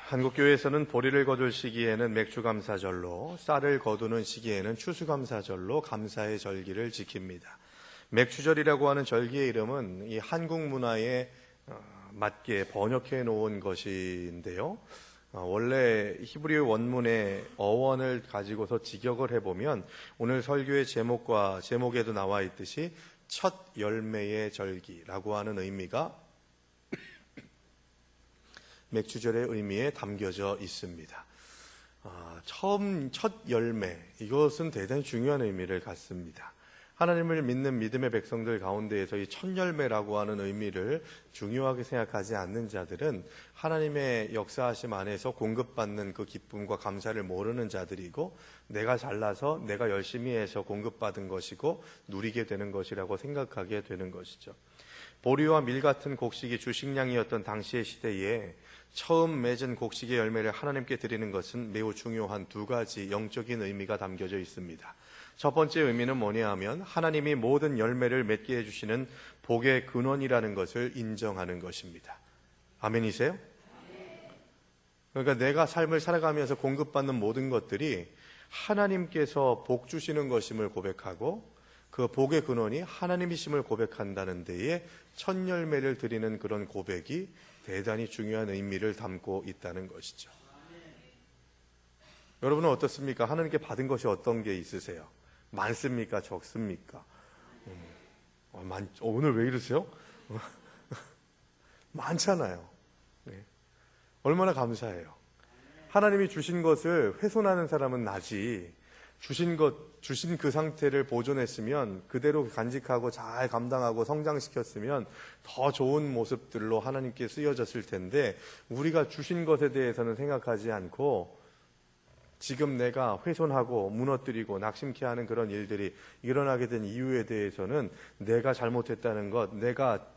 한국교회에서는 보리를 거둘 시기에는 맥주감사절로, 쌀을 거두는 시기에는 추수감사절로 감사의 절기를 지킵니다. 맥추절이라고 하는 절기의 이름은 이 한국 문화에 맞게 번역해 놓은 것인데요. 원래 히브리 원문의 어원을 가지고서 직역을 해보면 오늘 설교의 제목에도 나와 있듯이 첫 열매의 절기라고 하는 의미가 맥추절의 의미에 담겨져 있습니다. 첫 열매, 이것은 대단히 중요한 의미를 갖습니다. 하나님을 믿는 믿음의 백성들 가운데에서 이 첫 열매라고 하는 의미를 중요하게 생각하지 않는 자들은 하나님의 역사하심 안에서 공급받는 그 기쁨과 감사를 모르는 자들이고, 내가 잘나서 내가 열심히 해서 공급받은 것이고 누리게 되는 것이라고 생각하게 되는 것이죠. 보리와 밀 같은 곡식이 주식량이었던 당시의 시대에 처음 맺은 곡식의 열매를 하나님께 드리는 것은 매우 중요한 두 가지 영적인 의미가 담겨져 있습니다. 첫 번째 의미는 뭐냐 하면 하나님이 모든 열매를 맺게 해주시는 복의 근원이라는 것을 인정하는 것입니다. 아멘이세요? 그러니까 내가 삶을 살아가면서 공급받는 모든 것들이 하나님께서 복 주시는 것임을 고백하고, 그 복의 근원이 하나님이심을 고백한다는 데에 첫 열매를 드리는 그런 고백이 대단히 중요한 의미를 담고 있다는 것이죠. 여러분은 어떻습니까? 하나님께 받은 것이 어떤 게 있으세요? 많습니까? 적습니까? 오늘 왜 이러세요? 많잖아요. 네. 얼마나 감사해요. 하나님이 주신 것을 훼손하는 사람은 나지, 주신 그 상태를 보존했으면, 그대로 간직하고 잘 감당하고 성장시켰으면 더 좋은 모습들로 하나님께 쓰여졌을 텐데, 우리가 주신 것에 대해서는 생각하지 않고 지금 내가 훼손하고 무너뜨리고 낙심케 하는 그런 일들이 일어나게 된 이유에 대해서는 내가 잘못했다는 것, 내가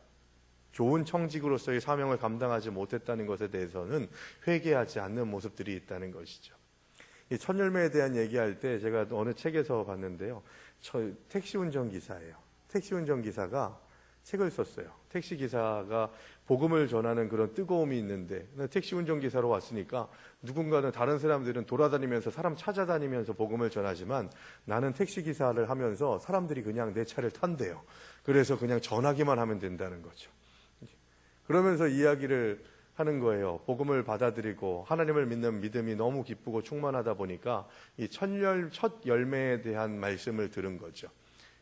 좋은 청직으로서의 사명을 감당하지 못했다는 것에 대해서는 회개하지 않는 모습들이 있다는 것이죠. 이 첫 열매에 대한 얘기할 때 제가 어느 책에서 봤는데요. 택시 운전기사예요. 택시 운전기사가 책을 썼어요. 택시기사가 복음을 전하는 그런 뜨거움이 있는데, 택시 운전기사로 왔으니까 누군가는, 다른 사람들은 돌아다니면서 사람 찾아다니면서 복음을 전하지만 나는 택시기사를 하면서 사람들이 그냥 내 차를 탄대요. 그래서 그냥 전하기만 하면 된다는 거죠. 그러면서 이야기를 하는 거예요. 복음을 받아들이고 하나님을 믿는 믿음이 너무 기쁘고 충만하다 보니까 이 첫 열매에 대한 말씀을 들은 거죠.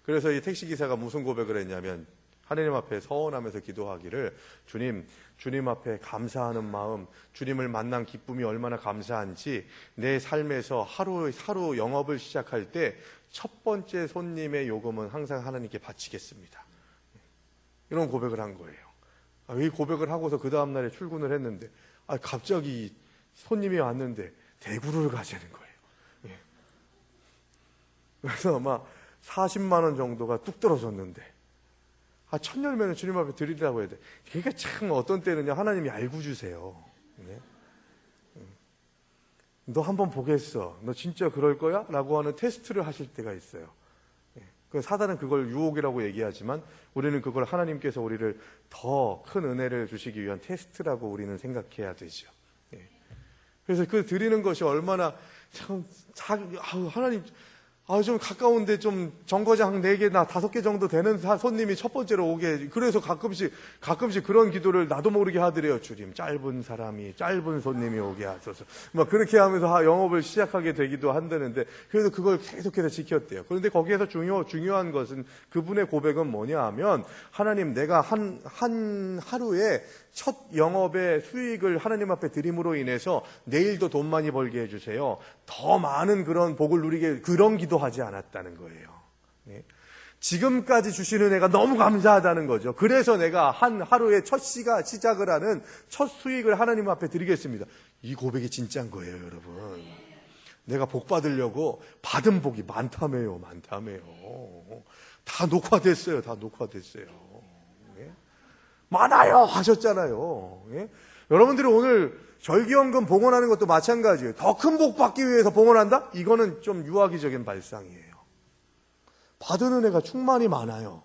그래서 이 택시기사가 무슨 고백을 했냐면, 하나님 앞에 서원하면서 기도하기를, 주님 앞에 감사하는 마음, 주님을 만난 기쁨이 얼마나 감사한지, 내 삶에서 하루 영업을 시작할 때 첫 번째 손님의 요금은 항상 하나님께 바치겠습니다. 이런 고백을 한 거예요. 이 고백을 하고서 그 다음날에 출근을 했는데, 갑자기 손님이 왔는데 대구를 가자는 거예요. 예. 그래서 아마 40만 원 정도가 뚝 떨어졌는데, 첫 열매는 주님 앞에 드리라고 해야 돼. 그러니까 참 어떤 때는요, 하나님이 알고 주세요. 네? 너 한번 보겠어. 너 진짜 그럴 거야? 라고 하는 테스트를 하실 때가 있어요. 사단은 그걸 유혹이라고 얘기하지만 우리는 그걸 하나님께서 우리를 더 큰 은혜를 주시기 위한 테스트라고 우리는 생각해야 되죠. 그래서 그 드리는 것이 얼마나 참 하나님, 좀 가까운데 좀 정거장 4개나 5개 정도 되는 손님이 첫 번째로 오게, 그래서 가끔씩 그런 기도를 나도 모르게 하더래요. 주님, 짧은 손님이 오게 하소서. 막 그렇게 하면서 영업을 시작하게 되기도 한다는데, 그래도 그걸 계속해서 지켰대요. 그런데 거기에서 중요한 것은, 그분의 고백은 뭐냐 하면, 하나님, 내가 한 하루에 첫 영업의 수익을 하나님 앞에 드림으로 인해서 내일도 돈 많이 벌게 해주세요. 더 많은 그런 복을 누리게, 그런 기도하지 않았다는 거예요. 네. 지금까지 주신 은혜가 너무 감사하다는 거죠. 그래서 내가 한 하루에 첫 시작을 하는 첫 수익을 하나님 앞에 드리겠습니다. 이 고백이 진짜인 거예요, 여러분. 내가 복 받으려고 받은 복이 많다며요. 다 녹화됐어요. 네. 많아요 하셨잖아요. 예? 여러분들이 오늘 절기연금 봉헌하는 것도 마찬가지예요. 더 큰 복 받기 위해서 봉헌한다? 이거는 좀 유아기적인 발상이에요. 받은 은혜가 충만히 많아요.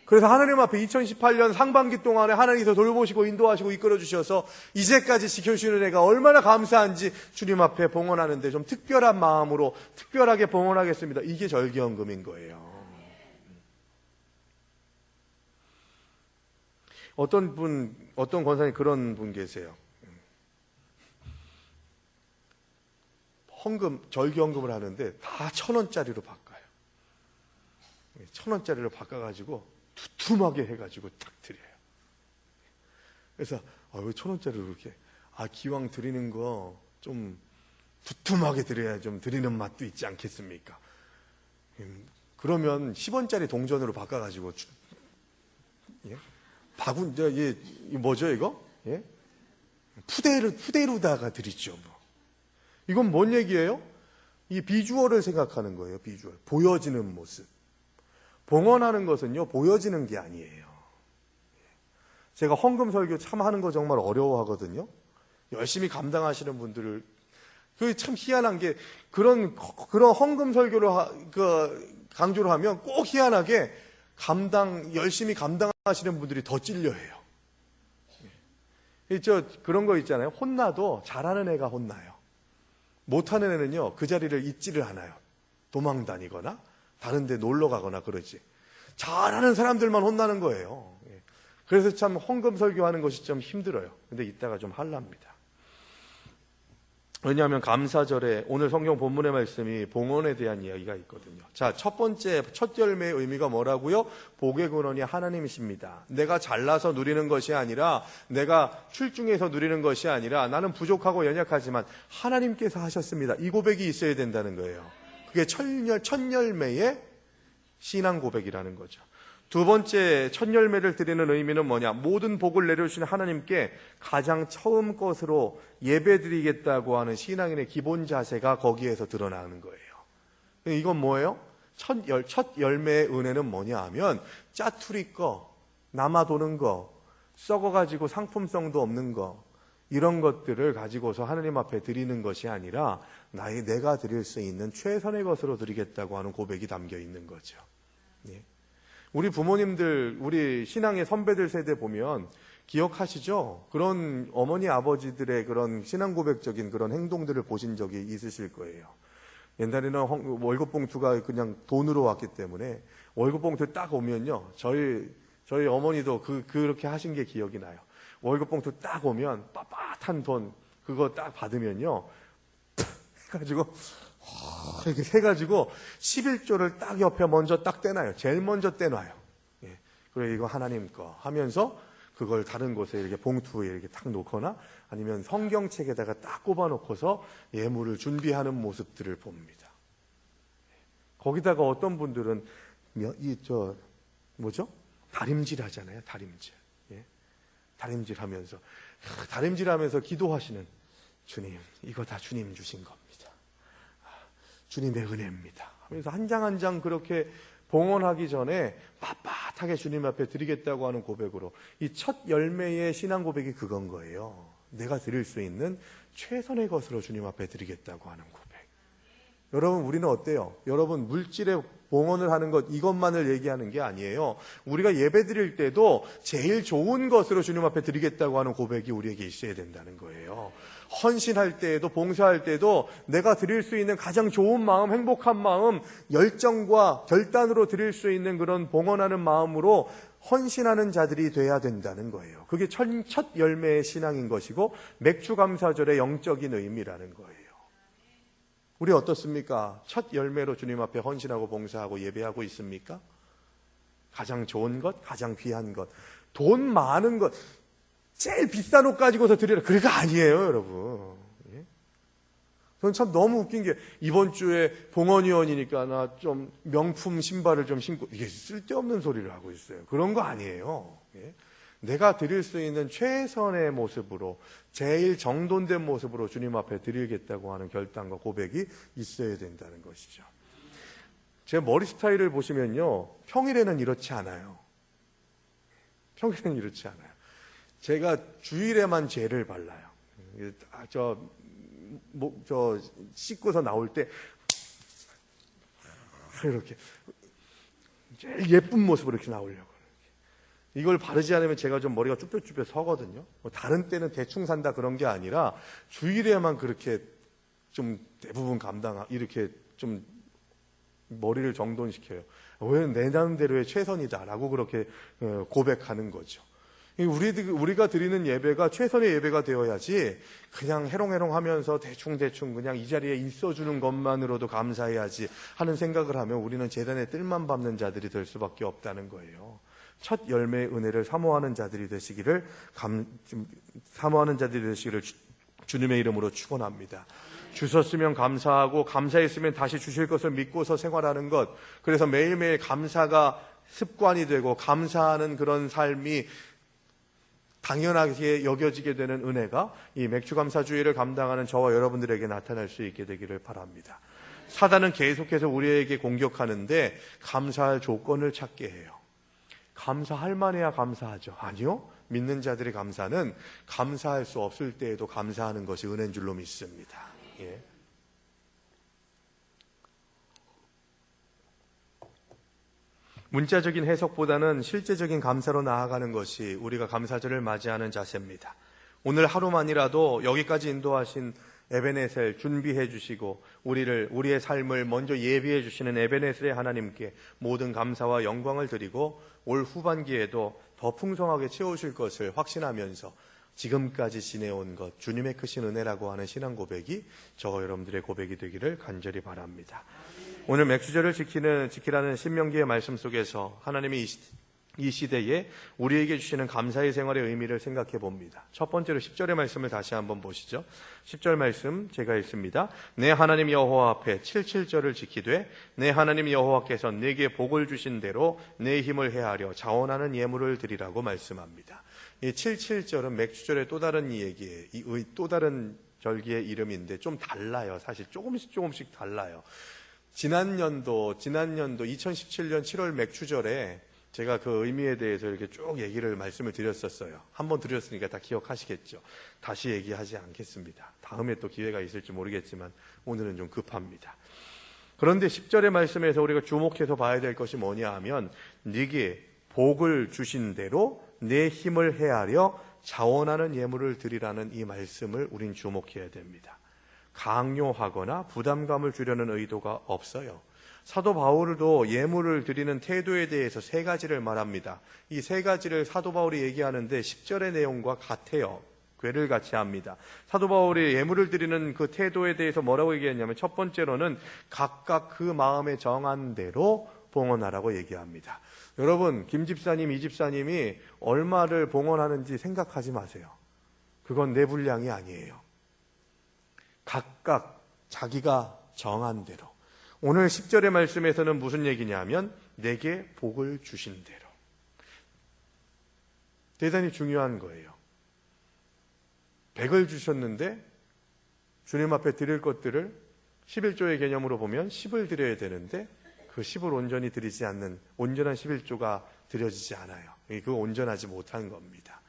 그래서 하나님 앞에 2018년 상반기 동안에 하나님께서 돌보시고 인도하시고 이끌어 주셔서 이제까지 지켜주시는 애가 얼마나 감사한지 주님 앞에 봉헌하는데 좀 특별한 마음으로 특별하게 봉헌하겠습니다. 이게 절기헌금인 거예요. 어떤 권사님 그런 분 계세요. 절기헌금을 하는데 다 1,000원짜리로 바꿔요. 1,000원짜리로 바꿔가지고 두툼하게 해가지고 딱 드려요. 그래서 왜 1,000원짜리로 그렇게 기왕 드리는 거 좀 두툼하게 드려야 좀 드리는 맛도 있지 않겠습니까? 그러면 10원짜리 동전으로 바꿔가지고 뭐죠 이거? 예? 푸대로다가 드리죠. 뭐. 이건 뭔 얘기예요? 이 비주얼을 생각하는 거예요. 비주얼. 보여지는 모습. 봉헌하는 것은요, 보여지는 게 아니에요. 제가 헌금 설교 참 하는 거 정말 어려워하거든요. 열심히 감당하시는 분들을, 그게 참 희한한 게, 그런 헌금 설교를 강조를 하면 꼭 희한하게 열심히 감당하시는 분들이 더 찔려해요. 그런 거 있잖아요. 혼나도 잘하는 애가 혼나요. 못하는 애는요, 그 자리를 잊지를 않아요. 도망 다니거나, 다른 데 놀러 가거나 그러지. 잘하는 사람들만 혼나는 거예요. 그래서 참 헌금 설교하는 것이 좀 힘들어요. 근데 이따가 좀 할랍니다. 왜냐하면 감사절에 오늘 성경 본문의 말씀이 봉헌에 대한 이야기가 있거든요. 자, 첫 번째, 첫 열매의 의미가 뭐라고요? 복의 근원이 하나님이십니다. 내가 잘나서 누리는 것이 아니라, 내가 출중해서 누리는 것이 아니라, 나는 부족하고 연약하지만 하나님께서 하셨습니다. 이 고백이 있어야 된다는 거예요. 그게 첫 열매의 신앙 고백이라는 거죠. 두 번째, 첫 열매를 드리는 의미는 뭐냐? 모든 복을 내려주신 하나님께 가장 처음 것으로 예배드리겠다고 하는 신앙인의 기본 자세가 거기에서 드러나는 거예요. 이건 뭐예요? 첫 열매의 은혜는 뭐냐 하면 짜투리 거, 남아도는 거, 썩어가지고 상품성도 없는 거, 이런 것들을 가지고서 하나님 앞에 드리는 것이 아니라 내가 드릴 수 있는 최선의 것으로 드리겠다고 하는 고백이 담겨 있는 거죠. 예. 우리 부모님들, 우리 신앙의 선배들 세대 보면 기억하시죠? 그런 어머니 아버지들의 그런 신앙 고백적인 그런 행동들을 보신 적이 있으실 거예요. 옛날에는 월급 봉투가 그냥 돈으로 왔기 때문에 월급 봉투 딱 오면요, 저희 어머니도 그렇게 하신 게 기억이 나요. 월급 봉투 딱 오면 빳빳한 돈 그거 딱 받으면요, 해가지고 이렇게 해가지고 11조를 딱 옆에 먼저 딱 떼놔요. 제일 먼저 떼놔요. 예. 그래 이거 하나님 거 하면서 그걸 다른 곳에 이렇게 봉투에 이렇게 딱 놓거나 아니면 성경책에다가 딱 꼽아놓고서 예물을 준비하는 모습들을 봅니다. 거기다가 어떤 분들은 다림질 하잖아요. 다림질. 예. 다림질 하면서 기도하시는, 주님, 이거 다 주님 주신 겁니다. 주님의 은혜입니다. 하면서 한 장 한 장 그렇게 봉헌하기 전에 빳빳하게 주님 앞에 드리겠다고 하는 고백으로, 이 첫 열매의 신앙 고백이 그건 거예요. 내가 드릴 수 있는 최선의 것으로 주님 앞에 드리겠다고 하는 고백. 여러분, 우리는 어때요? 여러분, 물질의 봉헌을 하는 것, 이것만을 얘기하는 게 아니에요. 우리가 예배 드릴 때도 제일 좋은 것으로 주님 앞에 드리겠다고 하는 고백이 우리에게 있어야 된다는 거예요. 헌신할 때에도, 봉사할 때도 내가 드릴 수 있는 가장 좋은 마음, 행복한 마음, 열정과 결단으로 드릴 수 있는 그런 봉헌하는 마음으로 헌신하는 자들이 돼야 된다는 거예요. 그게 첫 열매의 신앙인 것이고 맥주 감사절의 영적인 의미라는 거예요. 우리 어떻습니까? 첫 열매로 주님 앞에 헌신하고 봉사하고 예배하고 있습니까? 가장 좋은 것, 가장 귀한 것, 돈 많은 것, 제일 비싼 옷 가지고서 드리라. 그게 아니에요, 여러분. 예? 저는 참 너무 웃긴 게, 이번 주에 봉헌위원이니까 나 좀 명품 신발을 좀 신고, 이게 쓸데없는 소리를 하고 있어요. 그런 거 아니에요. 예? 내가 드릴 수 있는 최선의 모습으로, 제일 정돈된 모습으로 주님 앞에 드리겠다고 하는 결단과 고백이 있어야 된다는 것이죠. 제 머리 스타일을 보시면요, 평일에는 이렇지 않아요. 평일에는 이렇지 않아요. 제가 주일에만 젤을 발라요. 씻고서 나올 때 이렇게 제일 예쁜 모습으로 이렇게 나오려고. 이걸 바르지 않으면 제가 좀 머리가 쭈뼛쭈뼛 서거든요. 뭐 다른 때는 대충 산다 그런 게 아니라 주일에만 그렇게 좀 대부분 이렇게 좀 머리를 정돈시켜요. 왜 내 나름대로의 최선이다라고 그렇게 고백하는 거죠. 우리가 드리는 예배가 최선의 예배가 되어야지 그냥 해롱해롱 하면서 대충대충 그냥 이 자리에 있어주는 것만으로도 감사해야지 하는 생각을 하면 우리는 재단의 뜰만 밟는 자들이 될 수밖에 없다는 거예요. 첫 열매의 은혜를 사모하는 자들이 되시기를 주님의 이름으로 축원합니다. 주셨으면 감사하고 감사했으면 다시 주실 것을 믿고서 생활하는 것, 그래서 매일매일 감사가 습관이 되고 감사하는 그런 삶이 당연하게 여겨지게 되는 은혜가 이 맥주감사주의를 감당하는 저와 여러분들에게 나타날 수 있게 되기를 바랍니다. 사단은 계속해서 우리에게 공격하는데 감사할 조건을 찾게 해요. 감사할 만해야 감사하죠. 아니요. 믿는 자들의 감사는 감사할 수 없을 때에도 감사하는 것이 은혜인 줄로 믿습니다. 예. 문자적인 해석보다는 실제적인 감사로 나아가는 것이 우리가 감사절을 맞이하는 자세입니다. 오늘 하루만이라도 여기까지 인도하신 에베네셀 준비해 주시고 우리의 삶을 먼저 예비해 주시는 에베네셀의 하나님께 모든 감사와 영광을 드리고 올 후반기에도 더 풍성하게 채우실 것을 확신하면서 지금까지 지내온 것 주님의 크신 은혜라고 하는 신앙 고백이 저와 여러분들의 고백이 되기를 간절히 바랍니다. 오늘 맥주절을 지키라는 신명기의 말씀 속에서 하나님이 이 시대에 우리에게 주시는 감사의 생활의 의미를 생각해 봅니다. 첫 번째로 10절의 말씀을 다시 한번 보시죠. 10절 말씀 제가 읽습니다. 내 하나님 여호와 앞에 77절을 지키되 내 하나님 여호와께서 내게 복을 주신 대로 내 힘을 헤아려 자원하는 예물을 드리라고 말씀합니다. 이 77절은 맥주절의 또 다른 이야기예요. 또 다른 절기의 이름인데 좀 달라요. 사실 조금씩 달라요. 지난 연도 2017년 7월 맥주절에 제가 그 의미에 대해서 이렇게 쭉 말씀을 드렸었어요. 한번 드렸으니까 다 기억하시겠죠. 다시 얘기하지 않겠습니다. 다음에 또 기회가 있을지 모르겠지만 오늘은 좀 급합니다. 그런데 10절의 말씀에서 우리가 주목해서 봐야 될 것이 뭐냐 하면 네게 복을 주신 대로 내 힘을 헤아려 자원하는 예물을 드리라는 이 말씀을 우린 주목해야 됩니다. 강요하거나 부담감을 주려는 의도가 없어요. 사도 바울도 예물을 드리는 태도에 대해서 세 가지를 말합니다. 이 세 가지를 사도 바울이 얘기하는데 10절의 내용과 같아요. 궤를 같이 합니다. 사도 바울이 예물을 드리는 그 태도에 대해서 뭐라고 얘기했냐면 첫 번째로는 각각 그 마음에 정한 대로 봉헌하라고 얘기합니다. 여러분, 김 집사님, 이 집사님이 얼마를 봉헌하는지 생각하지 마세요. 그건 내 분량이 아니에요. 각각 자기가 정한 대로. 오늘 10절의 말씀에서는 무슨 얘기냐면 내게 복을 주신 대로. 대단히 중요한 거예요. 100을 주셨는데 주님 앞에 드릴 것들을 11조의 개념으로 보면 10을 드려야 되는데 그 10을 온전히 드리지 않는 온전한 11조가 드려지지 않아요. 그거 온전하지 못한 겁니다.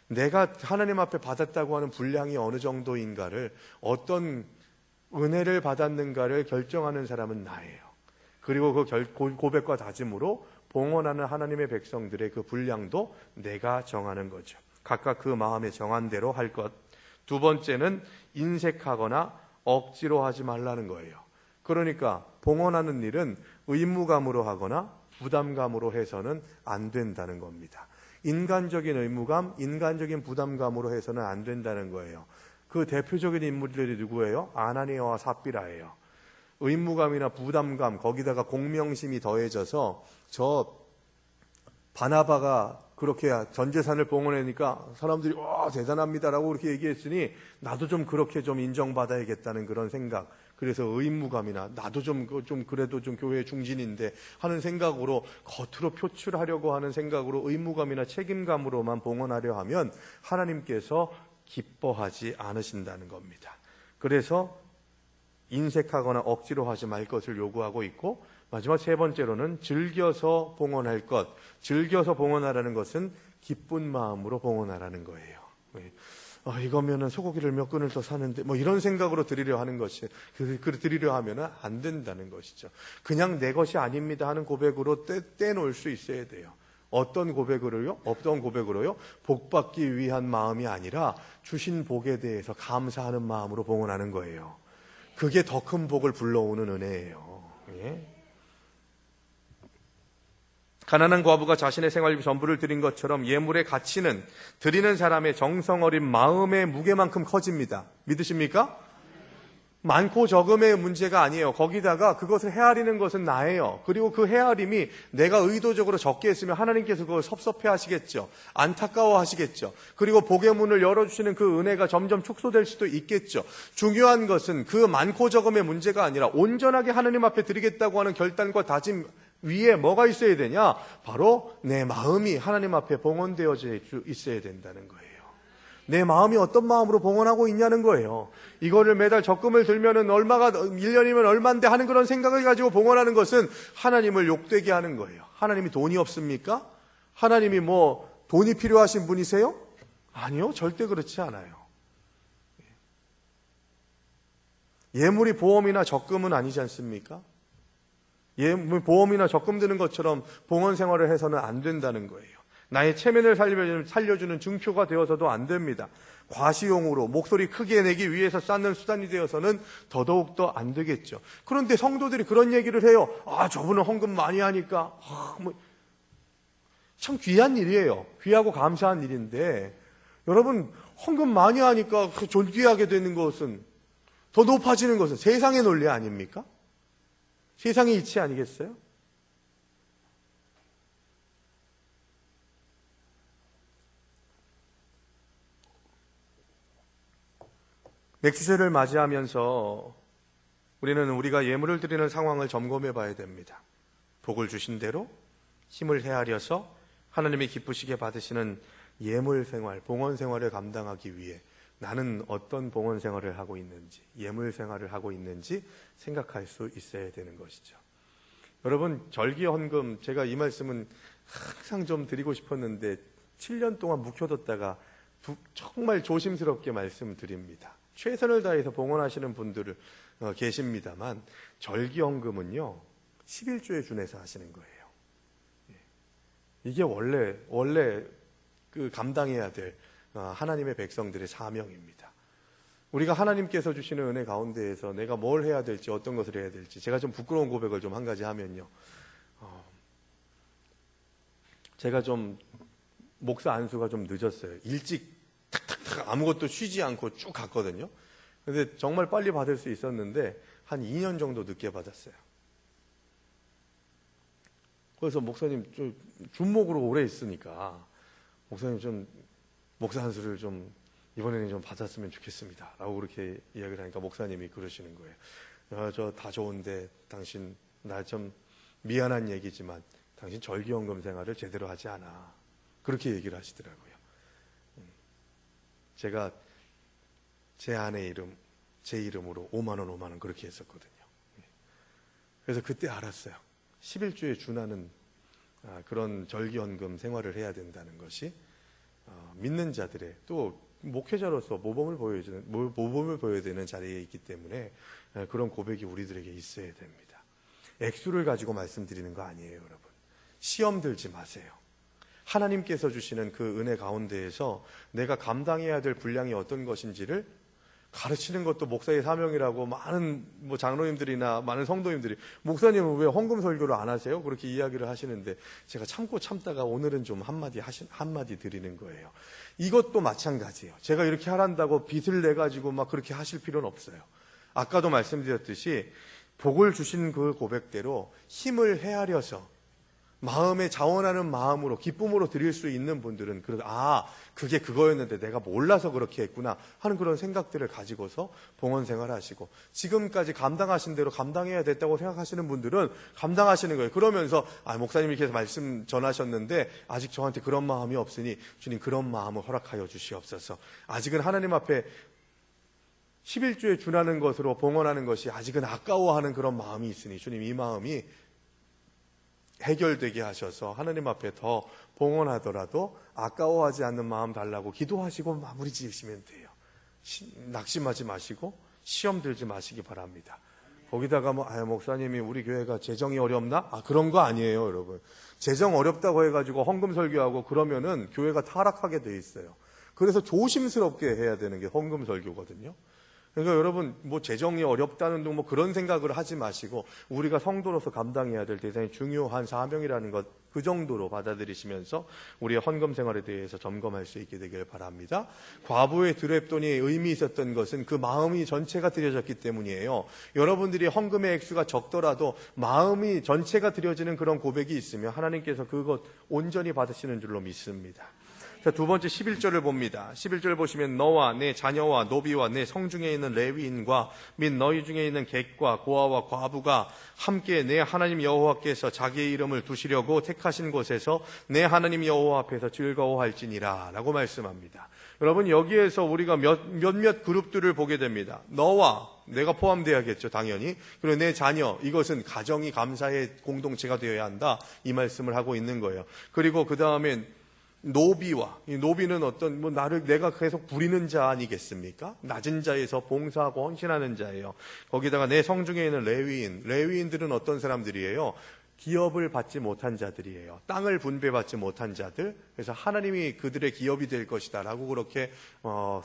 내가 하나님 앞에 받았다고 하는 분량이 어느 정도인가를, 어떤 은혜를 받았는가를 결정하는 사람은 나예요. 그리고 그 고백과 다짐으로 봉헌하는 하나님의 백성들의 그 분량도 내가 정하는 거죠. 각각 그 마음에 정한 대로 할 것. 두 번째는 인색하거나 억지로 하지 말라는 거예요. 그러니까 봉헌하는 일은 의무감으로 하거나 부담감으로 해서는 안 된다는 겁니다. 인간적인 의무감, 인간적인 부담감으로 해서는 안 된다는 거예요. 그 대표적인 인물들이 누구예요? 아나니아와 삽비라예요. 의무감이나 부담감, 거기다가 공명심이 더해져서 저 바나바가 그렇게 전 재산을 봉헌하니까 사람들이 와 대단합니다라고 그렇게 얘기했으니 나도 좀 그렇게 좀 인정받아야겠다는 그런 생각. 그래서 의무감이나 나도 좀 그래도 좀 교회 중진인데 하는 생각으로, 겉으로 표출하려고 하는 생각으로 의무감이나 책임감으로만 봉헌하려 하면 하나님께서 기뻐하지 않으신다는 겁니다. 그래서 인색하거나 억지로 하지 말 것을 요구하고 있고, 마지막 세 번째로는 즐겨서 봉헌할 것. 즐겨서 봉헌하라는 것은 기쁜 마음으로 봉헌하라는 거예요. 이거면은 소고기를 몇 근을 더 사는데 이런 생각으로 드리려 하는 것이, 드리려 하면은 안 된다는 것이죠. 그냥 내 것이 아닙니다 하는 고백으로 떼놓을 수 있어야 돼요. 어떤 고백으로요? 복받기 위한 마음이 아니라 주신 복에 대해서 감사하는 마음으로 봉헌하는 거예요. 그게 더 큰 복을 불러오는 은혜예요. 예? 가난한 과부가 자신의 생활비 전부를 드린 것처럼 예물의 가치는 드리는 사람의 정성 어린 마음의 무게만큼 커집니다. 믿으십니까? 많고 적음의 문제가 아니에요. 거기다가 그것을 헤아리는 것은 나예요. 그리고 그 헤아림이 내가 의도적으로 적게 했으면 하나님께서 그걸 섭섭해 하시겠죠. 안타까워 하시겠죠. 그리고 복의 문을 열어주시는 그 은혜가 점점 축소될 수도 있겠죠. 중요한 것은 그 많고 적음의 문제가 아니라 온전하게 하나님 앞에 드리겠다고 하는 결단과 다짐 위에 뭐가 있어야 되냐? 바로 내 마음이 하나님 앞에 봉헌되어져 있어야 된다는 거예요. 내 마음이 어떤 마음으로 봉헌하고 있냐는 거예요. 이거를 매달 적금을 들면은 얼마가 1년이면 얼마인데 하는 그런 생각을 가지고 봉헌하는 것은 하나님을 욕되게 하는 거예요. 하나님이 돈이 없습니까? 하나님이 뭐 돈이 필요하신 분이세요? 아니요, 절대 그렇지 않아요. 예물이 보험이나 적금은 아니지 않습니까? 보험이나 적금 드는 것처럼 봉헌 생활을 해서는 안 된다는 거예요. 나의 체면을 살려주는 증표가 되어서도 안 됩니다. 과시용으로 목소리 크게 내기 위해서 쌓는 수단이 되어서는 더더욱더 안 되겠죠. 그런데 성도들이 그런 얘기를 해요. 저분은 헌금 많이 하니까. 참 귀한 일이에요. 귀하고 감사한 일인데 여러분, 헌금 많이 하니까 그 존귀하게 되는 것은, 더 높아지는 것은 세상의 논리 아닙니까? 세상의 이치 아니겠어요? 맥주제를 맞이하면서 우리는 우리가 예물을 드리는 상황을 점검해 봐야 됩니다. 복을 주신 대로 힘을 헤아려서 하나님이 기쁘시게 받으시는 예물 생활, 봉헌 생활을 감당하기 위해 나는 어떤 봉헌 생활을 하고 있는지, 예물 생활을 하고 있는지 생각할 수 있어야 되는 것이죠. 여러분, 절기헌금, 제가 이 말씀은 항상 좀 드리고 싶었는데 7년 동안 묵혀뒀다가 정말 조심스럽게 말씀드립니다. 최선을 다해서 봉헌하시는 분들 계십니다만 절기헌금은요 11조에 준해서 하시는 거예요. 이게 원래 그 감당해야 될 하나님의 백성들의 사명입니다. 우리가 하나님께서 주시는 은혜 가운데에서 내가 뭘 해야 될지, 어떤 것을 해야 될지, 제가 좀 부끄러운 고백을 좀 한 가지 하면요, 제가 좀 목사 안수가 좀 늦었어요. 일찍 탁탁탁 아무것도 쉬지 않고 쭉 갔거든요. 근데 정말 빨리 받을 수 있었는데 한 2년 정도 늦게 받았어요. 그래서 목사님 좀 준목으로 오래 있으니까 목사님 좀 목사 안수를 좀 이번에는 좀 받았으면 좋겠습니다 라고 그렇게 이야기를 하니까 목사님이 그러시는 거예요. 저 다 좋은데 당신, 나 좀 미안한 얘기지만 당신 절기헌금 생활을 제대로 하지 않아, 그렇게 얘기를 하시더라고요. 제가 제 아내 이름, 제 이름으로 5만 원 그렇게 했었거든요. 그래서 그때 알았어요. 11조에 준하는 그런 절기헌금 생활을 해야 된다는 것이 믿는 자들의, 또 목회자로서 모범을 보여야 되는 자리에 있기 때문에 그런 고백이 우리들에게 있어야 됩니다. 액수를 가지고 말씀드리는 거 아니에요, 여러분. 시험 들지 마세요. 하나님께서 주시는 그 은혜 가운데에서 내가 감당해야 될 분량이 어떤 것인지를 가르치는 것도 목사의 사명이라고 많은 장로님들이나 많은 성도님들이, 목사님은 왜 헌금 설교를 안 하세요? 그렇게 이야기를 하시는데 제가 참다가 오늘은 좀 한마디 드리는 거예요. 이것도 마찬가지예요. 제가 이렇게 하란다고 빚을 내가지고 막 그렇게 하실 필요는 없어요. 아까도 말씀드렸듯이 복을 주신 그 고백대로 힘을 헤아려서 마음에 자원하는 마음으로, 기쁨으로 드릴 수 있는 분들은 그게 그거였는데 내가 몰라서 그렇게 했구나 하는 그런 생각들을 가지고서 봉헌 생활하시고, 지금까지 감당하신 대로 감당해야 됐다고 생각하시는 분들은 감당하시는 거예요. 그러면서 목사님이 이렇게 말씀 전하셨는데 아직 저한테 그런 마음이 없으니 주님 그런 마음을 허락하여 주시옵소서. 아직은 하나님 앞에 11조에 준하는 것으로 봉헌하는 것이 아직은 아까워하는 그런 마음이 있으니 주님 이 마음이 해결되게 하셔서 하나님 앞에 더 봉헌하더라도 아까워하지 않는 마음 달라고 기도하시고 마무리 지으시면 돼요. 낙심하지 마시고 시험 들지 마시기 바랍니다. 거기다가 목사님이 우리 교회가 재정이 어렵나? 그런 거 아니에요, 여러분. 재정 어렵다고 해가지고 헌금 설교하고 그러면은 교회가 타락하게 돼 있어요. 그래서 조심스럽게 해야 되는 게 헌금 설교거든요. 그러니까 여러분, 재정이 어렵다는 등 그런 생각을 하지 마시고, 우리가 성도로서 감당해야 될 대단히 중요한 사명이라는 것, 그 정도로 받아들이시면서 우리의 헌금 생활에 대해서 점검할 수 있게 되길 바랍니다. 과부의 드랩돈이 의미 있었던 것은 그 마음이 전체가 드려졌기 때문이에요. 여러분들이 헌금의 액수가 적더라도 마음이 전체가 드려지는 그런 고백이 있으면 하나님께서 그것 온전히 받으시는 줄로 믿습니다. 자, 두 번째 11절을 봅니다. 11절 보시면 너와 내 자녀와 노비와 내 성중에 있는 레위인과 및 너희 중에 있는 객과 고아와 과부가 함께 내 하나님 여호와께서 자기의 이름을 두시려고 택하신 곳에서 내 하나님 여호와 앞에서 즐거워할지니라 라고 말씀합니다. 여러분, 여기에서 우리가 몇몇 그룹들을 보게 됩니다. 너와, 내가 포함되어야겠죠, 당연히. 그리고 내 자녀, 이것은 가정이 감사의 공동체가 되어야 한다, 이 말씀을 하고 있는 거예요. 그리고 그 다음엔 노비와, 이 노비는 어떤 내가 계속 부리는 자 아니겠습니까? 낮은 자에서 봉사하고 헌신하는 자예요. 거기다가 내 성중에 있는 레위인들은 어떤 사람들이에요? 기업을 받지 못한 자들이에요. 땅을 분배받지 못한 자들. 그래서 하나님이 그들의 기업이 될 것이다 라고 그렇게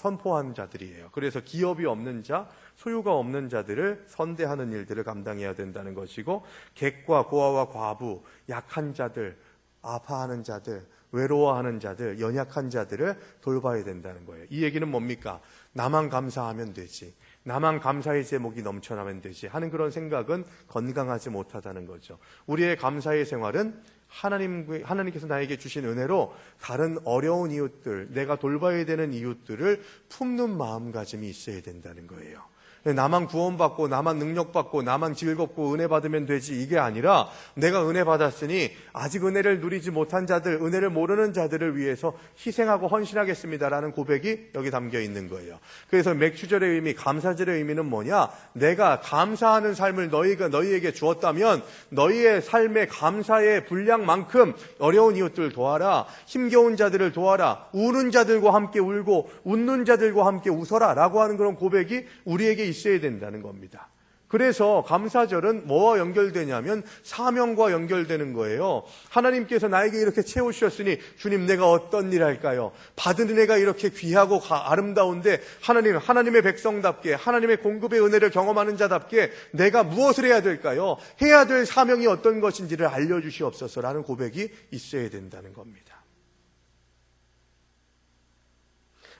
선포한 자들이에요. 그래서 기업이 없는 자, 소유가 없는 자들을 선대하는 일들을 감당해야 된다는 것이고, 객과 고아와 과부, 약한 자들, 아파하는 자들, 외로워하는 자들, 연약한 자들을 돌봐야 된다는 거예요. 이 얘기는 뭡니까? 나만 감사하면 되지, 나만 감사의 제목이 넘쳐나면 되지 하는 그런 생각은 건강하지 못하다는 거죠. 우리의 감사의 생활은 하나님께서 나에게 주신 은혜로 다른 어려운 이웃들, 내가 돌봐야 되는 이웃들을 품는 마음가짐이 있어야 된다는 거예요. 나만 구원받고 나만 능력받고 나만 즐겁고 은혜 받으면 되지, 이게 아니라 내가 은혜 받았으니 아직 은혜를 누리지 못한 자들, 은혜를 모르는 자들을 위해서 희생하고 헌신하겠습니다라는 고백이 여기 담겨 있는 거예요. 그래서 맥주절의 의미, 감사절의 의미는 뭐냐? 내가 감사하는 삶을 너희에게 주었다면 너희의 삶의 감사의 분량만큼 어려운 이웃들을 도와라, 힘겨운 자들을 도와라, 우는 자들과 함께 울고 웃는 자들과 함께 웃어라 라고 하는 그런 고백이 우리에게 있어야 된다는 겁니다. 그래서 감사절은 뭐와 연결되냐면 사명과 연결되는 거예요. 하나님께서 나에게 이렇게 채우셨으니 주님, 내가 어떤 일 할까요? 받은 은혜가 이렇게 귀하고 아름다운데 하나님의 백성답게, 하나님의 공급의 은혜를 경험하는 자답게 내가 무엇을 해야 될까요? 해야 될 사명이 어떤 것인지를 알려주시옵소서라는 고백이 있어야 된다는 겁니다.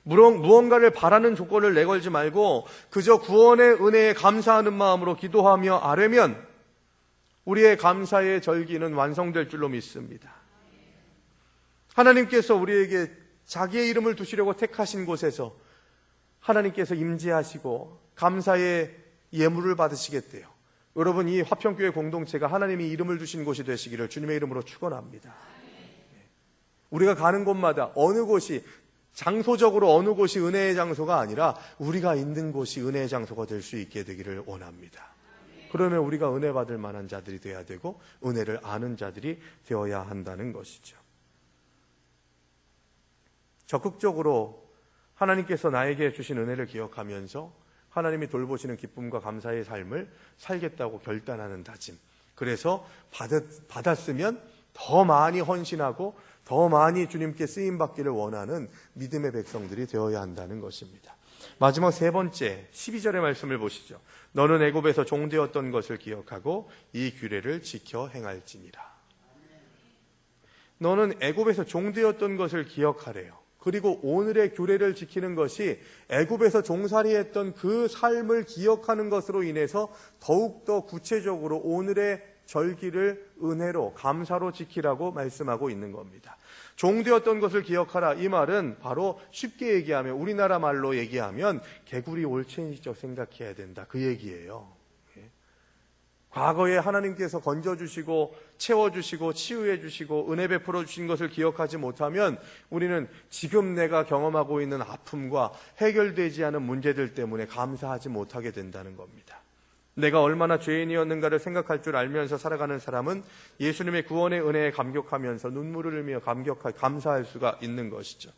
무언가를 바라는 조건을 내걸지 말고 그저 구원의 은혜에 감사하는 마음으로 기도하며 아뢰면 우리의 감사의 절기는 완성될 줄로 믿습니다. 하나님께서 우리에게 자기의 이름을 두시려고 택하신 곳에서 하나님께서 임재하시고 감사의 예물을 받으시겠대요. 여러분, 이 화평교회 공동체가 하나님이 이름을 두신 곳이 되시기를 주님의 이름으로 축원합니다. 우리가 가는 곳마다 어느 곳이, 장소적으로 어느 곳이 은혜의 장소가 아니라 우리가 있는 곳이 은혜의 장소가 될 수 있게 되기를 원합니다. 그러면 우리가 은혜 받을 만한 자들이 되어야 되고 은혜를 아는 자들이 되어야 한다는 것이죠. 적극적으로 하나님께서 나에게 주신 은혜를 기억하면서 하나님이 돌보시는 기쁨과 감사의 삶을 살겠다고 결단하는 다짐. 그래서 받았으면 더 많이 헌신하고 더 많이 주님께 쓰임받기를 원하는 믿음의 백성들이 되어야 한다는 것입니다. 마지막 세 번째 12절의 말씀을 보시죠. 너는 애굽에서 종되었던 것을 기억하고 이 규례를 지켜 행할지니라. 너는 애굽에서 종되었던 것을 기억하래요. 그리고 오늘의 규례를 지키는 것이 애굽에서 종살이했던 그 삶을 기억하는 것으로 인해서 더욱더 구체적으로 오늘의 절기를 은혜로, 감사로 지키라고 말씀하고 있는 겁니다. 종되었던 것을 기억하라, 이 말은 바로 쉽게 얘기하면, 우리나라 말로 얘기하면 개구리 올챙이적 생각해야 된다, 그 얘기예요. 과거에 하나님께서 건져주시고 채워주시고 치유해주시고 은혜 베풀어 주신 것을 기억하지 못하면 우리는 지금 내가 경험하고 있는 아픔과 해결되지 않은 문제들 때문에 감사하지 못하게 된다는 겁니다. 내가 얼마나 죄인이었는가를 생각할 줄 알면서 살아가는 사람은 예수님의 구원의 은혜에 감격하면서 눈물을 흘리며 감사할 수가 있는 것이죠.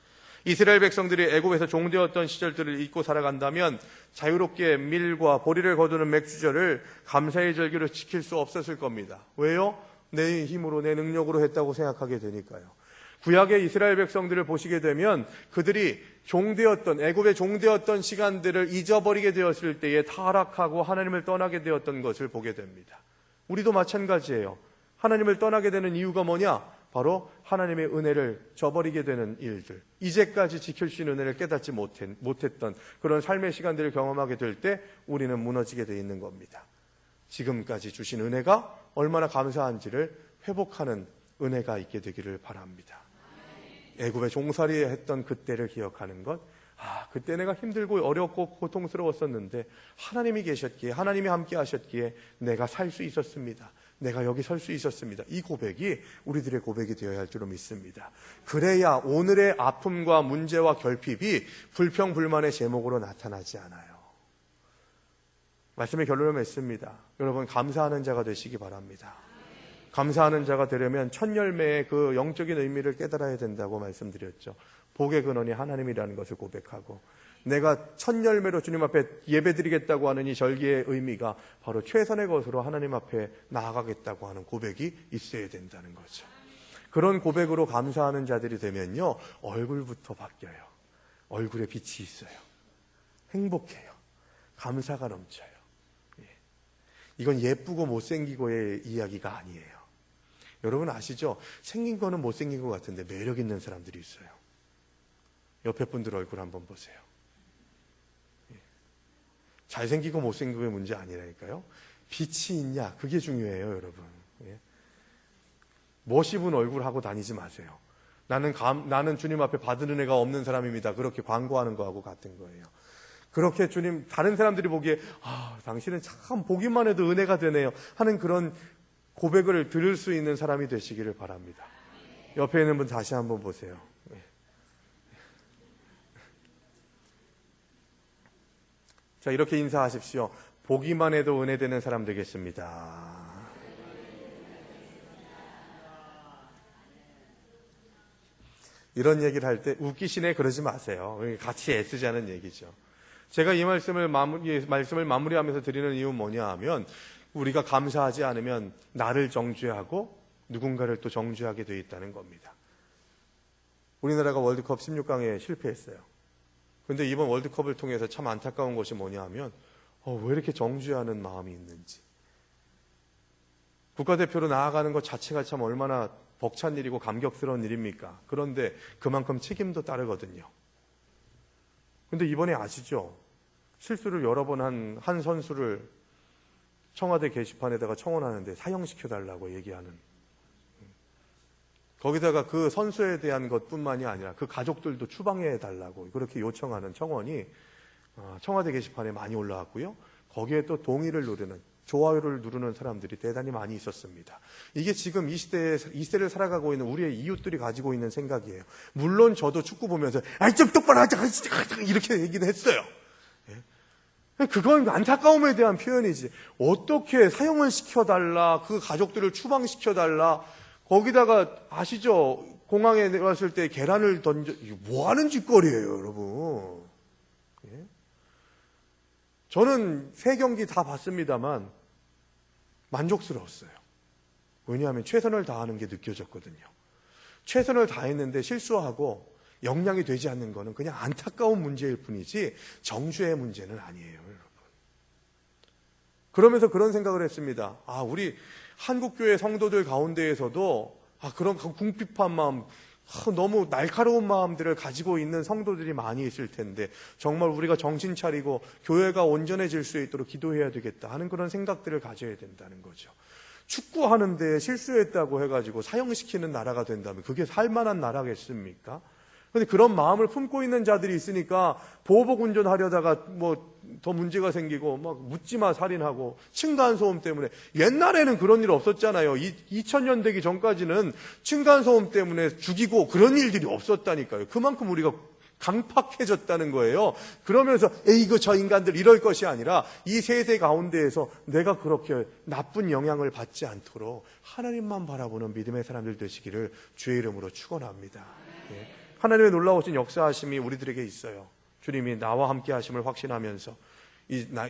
이스라엘 백성들이 애굽에서 종되었던 시절들을 잊고 살아간다면 자유롭게 밀과 보리를 거두는 맥주절을 감사의 절기로 지킬 수 없었을 겁니다. 왜요? 내 힘으로, 내 능력으로 했다고 생각하게 되니까요. 구약의 이스라엘 백성들을 보시게 되면 그들이 종되었던, 애굽의 종되었던 시간들을 잊어버리게 되었을 때에 타락하고 하나님을 떠나게 되었던 것을 보게 됩니다. 우리도 마찬가지예요. 하나님을 떠나게 되는 이유가 뭐냐? 바로 하나님의 은혜를 저버리게 되는 일들, 이제까지 지킬 수 있는 은혜를 깨닫지 못했던 그런 삶의 시간들을 경험하게 될 때 우리는 무너지게 되어 있는 겁니다. 지금까지 주신 은혜가 얼마나 감사한지를 회복하는 은혜가 있게 되기를 바랍니다. 애굽에 종살이 했던 그때를 기억하는 것, 그때 내가 힘들고 어렵고 고통스러웠었는데 하나님이 계셨기에, 하나님이 함께 하셨기에 내가 살 수 있었습니다. 내가 여기 설 수 있었습니다. 이 고백이 우리들의 고백이 되어야 할 줄로 믿습니다. 그래야 오늘의 아픔과 문제와 결핍이 불평불만의 제목으로 나타나지 않아요. 말씀의 결론을 맺습니다. 여러분, 감사하는 자가 되시기 바랍니다. 감사하는 자가 되려면 첫 열매의 그 영적인 의미를 깨달아야 된다고 말씀드렸죠. 복의 근원이 하나님이라는 것을 고백하고, 내가 첫 열매로 주님 앞에 예배드리겠다고 하는 이 절기의 의미가 바로 최선의 것으로 하나님 앞에 나아가겠다고 하는 고백이 있어야 된다는 거죠. 그런 고백으로 감사하는 자들이 되면요, 얼굴부터 바뀌어요. 얼굴에 빛이 있어요. 행복해요. 감사가 넘쳐요. 이건 예쁘고 못생기고의 이야기가 아니에요. 여러분 아시죠? 생긴 거는 못생긴 것 같은데 매력 있는 사람들이 있어요. 옆에 분들 얼굴 한번 보세요. 잘생기고 못생기고의 문제 아니라니까요. 빛이 있냐, 그게 중요해요, 여러분. 멋 입은 얼굴 하고 다니지 마세요. 나는 주님 앞에 받은 은혜가 없는 사람입니다. 그렇게 광고하는 거하고 같은 거예요. 그렇게 주님, 다른 사람들이 보기에 당신은 참 보기만 해도 은혜가 되네요 하는 그런 고백을 들을 수 있는 사람이 되시기를 바랍니다. 옆에 있는 분 다시 한번 보세요. 자, 이렇게 인사하십시오. 보기만 해도 은혜 되는 사람 되겠습니다. 이런 얘기를 할 때 웃기시네 그러지 마세요. 같이 애쓰자는 얘기죠. 제가 이 말씀을 마무리하면서 드리는 이유는 뭐냐 하면, 우리가 감사하지 않으면 나를 정죄하고 누군가를 또 정죄하게 되어 있다는 겁니다. 우리나라가 월드컵 16강에 실패했어요. 그런데 이번 월드컵을 통해서 참 안타까운 것이 뭐냐 하면 왜 이렇게 정죄하는 마음이 있는지. 국가대표로 나아가는 것 자체가 참 얼마나 벅찬 일이고 감격스러운 일입니까? 그런데 그만큼 책임도 따르거든요. 근데 이번에 아시죠? 실수를 여러 번 한 선수를 청와대 게시판에다가 청원하는데 사형시켜달라고 얘기하는. 거기다가 그 선수에 대한 것뿐만이 아니라 그 가족들도 추방해달라고 그렇게 요청하는 청원이 청와대 게시판에 많이 올라왔고요. 거기에 또 동의를 누르는, 좋아요를 누르는 사람들이 대단히 많이 있었습니다. 이게 지금 이 시대를 살아가고 있는 우리의 이웃들이 가지고 있는 생각이에요. 물론 저도 축구 보면서 좀 똑바로 하자 이렇게 얘기는 했어요. 그건 안타까움에 대한 표현이지. 어떻게 사형을 시켜달라, 그 가족들을 추방시켜달라. 거기다가 아시죠? 공항에 왔을 때 계란을 던져. 이게 뭐 하는 짓거리예요, 여러분. 저는 3경기 다 봤습니다만 만족스러웠어요. 왜냐하면 최선을 다하는 게 느껴졌거든요. 최선을 다했는데 실수하고 역량이 되지 않는 거는 그냥 안타까운 문제일 뿐이지 정죄의 문제는 아니에요, 여러분. 그러면서 그런 생각을 했습니다. 우리 한국교회 성도들 가운데에서도 그런 궁핍한 마음, 너무 날카로운 마음들을 가지고 있는 성도들이 많이 있을 텐데 정말 우리가 정신 차리고 교회가 온전해질 수 있도록 기도해야 되겠다 하는 그런 생각들을 가져야 된다는 거죠. 축구하는데 실수했다고 해가지고 사형시키는 나라가 된다면 그게 살만한 나라겠습니까? 그런데 그런 마음을 품고 있는 자들이 있으니까 보복 운전하려다가 더 문제가 생기고 막 묻지마 살인하고 층간소음 때문에. 옛날에는 그런 일 없었잖아요. 2000년 되기 전까지는 층간소음 때문에 죽이고 그런 일들이 없었다니까요. 그만큼 우리가 강팍해졌다는 거예요. 그러면서 이거 저 인간들 이럴 것이 아니라 이 세대 가운데에서 내가 그렇게 나쁜 영향을 받지 않도록 하나님만 바라보는 믿음의 사람들 되시기를 주의 이름으로 축원합니다. 하나님의 놀라우신 역사하심이 우리들에게 있어요. 주님이 나와 함께 하심을 확신하면서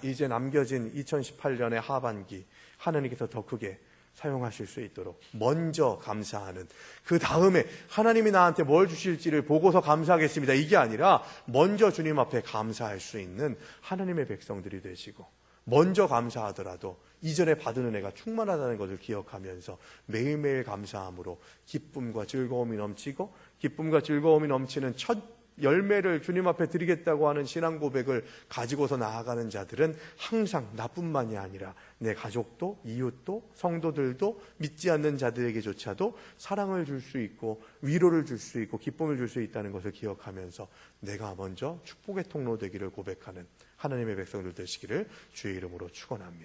이제 남겨진 2018년의 하반기 하나님께서 더 크게 사용하실 수 있도록 먼저 감사하는, 그 다음에 하나님이 나한테 뭘 주실지를 보고서 감사하겠습니다, 이게 아니라 먼저 주님 앞에 감사할 수 있는 하나님의 백성들이 되시고, 먼저 감사하더라도 이전에 받은 은혜가 충만하다는 것을 기억하면서 매일매일 감사함으로 기쁨과 즐거움이 넘치고, 기쁨과 즐거움이 넘치는 첫 열매를 주님 앞에 드리겠다고 하는 신앙 고백을 가지고서 나아가는 자들은 항상 나뿐만이 아니라 내 가족도, 이웃도, 성도들도, 믿지 않는 자들에게조차도 사랑을 줄 수 있고 위로를 줄 수 있고 기쁨을 줄 수 있다는 것을 기억하면서 내가 먼저 축복의 통로 되기를 고백하는 하나님의 백성들 되시기를 주의 이름으로 축원합니다.